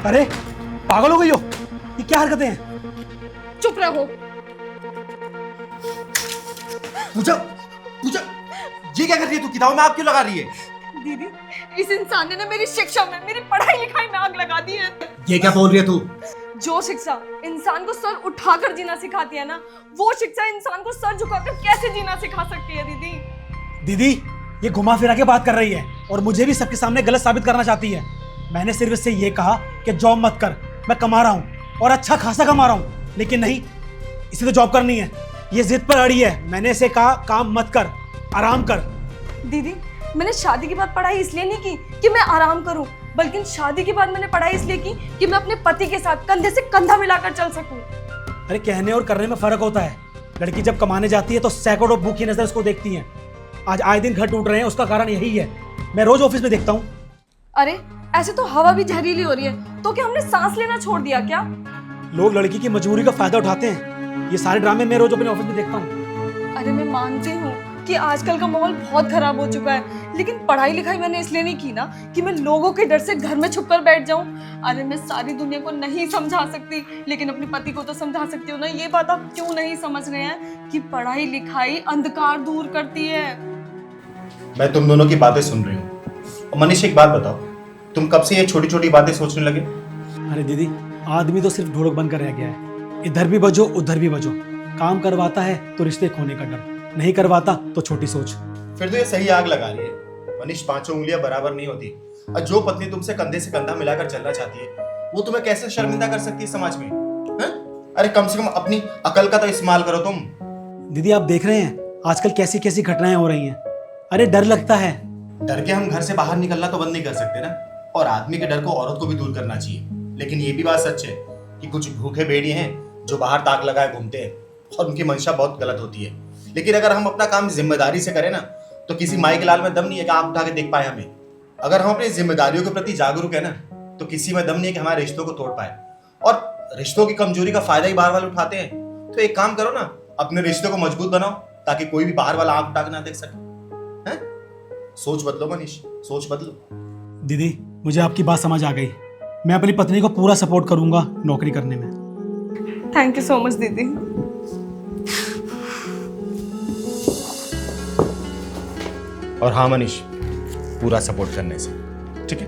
अरे पागल हो गई हो, ये क्या हरकतें हैं? चुप रहो। पूजा पूजा, ये क्या कर रही है तू? किताबों में आग क्यों लगा रही है? दीदी, इस इंसान ने ना मेरी शिक्षा में, मेरी पढ़ाई लिखाई में आग लगा दी है। ये क्या बोल रही है तू? जो शिक्षा इंसान को सर उठाकर जीना सिखाती है ना, वो शिक्षा इंसान को सर झुकाकर कैसे जीना सिखा सकती है दीदी। दीदी ये घुमा फिरा के बात कर रही है और मुझे भी सबके सामने गलत साबित करना चाहती है। मैंने सिर्फ इससे ये कहा कि जॉब मत कर, मैं कमा रहा हूँ और अच्छा खासा कमा रहा हूँ, लेकिन नहीं, इसे तो जॉब करनी है। ये जिद पर अड़ी है। मैंने इसे कहा काम मत कर, आराम कर। दीदी, मैंने शादी के बाद पढ़ाई इसलिए नहीं की कि मैं आराम करूं, बल्कि शादी के बाद मैंने पढ़ाई इसलिए की कि मैं अपने पति के साथ कंधे से कंधा मिलाकर चल सकूं। अरे कहने और करने में फर्क होता है। लड़की जब कमाने जाती है तो सैकड़ों भूखी नजर उसको देखती हैं। आज आए दिन घर टूट रहे हैं, उसका कारण यही है। मैं रोज ऑफिस में देखता हूँ। अरे ऐसे तो हवा भी जहरीली हो रही है, तो क्या हमने सांस लेना छोड़ दिया क्या? लोग लड़की की मजबूरी का फायदा उठाते हैं। ये सारे ड्रामे मैं रोज अपने ऑफिस में देखता हूँ। अरे मैं मानती हूँ कि आजकल का माहौल बहुत खराब हो चुका है, लेकिन पढ़ाई लिखाई मैंने इसलिए नहीं की ना कि मैं लोगों के डर से घर में छुप कर बैठ जाऊं। अरे मैं सारी दुनिया को नहीं समझा सकती, लेकिन अपने पति को तो समझा सकती हूँ ना। ये बात आप क्यों नहीं समझ रहे हैं कि पढ़ाई लिखाई अंधकार दूर करती है। मैं तुम दोनों की बातें सुन रही हूँ। और मनीष, एक बात बताओ, तुम कब से ये छोटी छोटी बातें सोचने लगे? अरे दीदी, आदमी तो सिर्फ ढोलक बनकर रह गया है। इधर भी बजो उधर भी बजो। काम करवाता है तो रिश्ते खोने का डर, नहीं करवाता तो छोटी सोच। फिर तो ये सही आग लगा रही है। मनीष, पांचों उंगलियां बराबर नहीं होती, और जो पत्नी तुमसे कंधे से कंधा मिलाकर चलना चाहती है वो तुम्हें कैसे शर्मिंदा कर सकती है समाज में? हैं? अरे कम से कम अपनी अकल का तो इस्तेमाल करो तुम। दीदी आप देख रहे हैं आजकल कैसी कैसी घटनाएं हो रही हैं। अरे डर लगता है। डर के हम घर से बाहर निकलना तो बंद नहीं कर सकते ना, और आदमी के डर को औरत को भी दूर करना चाहिए। लेकिन ये भी बात सच है कि कुछ भूखे भेड़िए हैं जो बाहर ताक लगाए घूमते हैं और उनकी मंशा बहुत गलत होती है। लेकिन अगर हम अपना काम जिम्मेदारी से करें ना, तो किसी माई के लाल में दम नहीं है कि आंख उठा के देख पाए हमें। अगर हम अपनी जिम्मेदारियों के प्रति जागरूक है ना, तो किसी में दम नहीं है कि हमारे रिश्तों को तोड़ पाए। और रिश्तों की कमजोरी का फायदा ही बाहर वाले उठाते हैं। तो एक काम करो ना, अपने रिश्तों को मजबूत बनाओ ताकि कोई भी बाहर वाला आंख उठा के ना देख सके। हैं? सोच बदलो मनीष, सोच बदलो। दीदी मुझे आपकी बात समझ आ गई। मैं अपनी पत्नी को पूरा सपोर्ट करूंगा नौकरी करने में। थैंक यू सो मच दीदी। और हाँ मनीष, पूरा सपोर्ट करने से, ठीक है?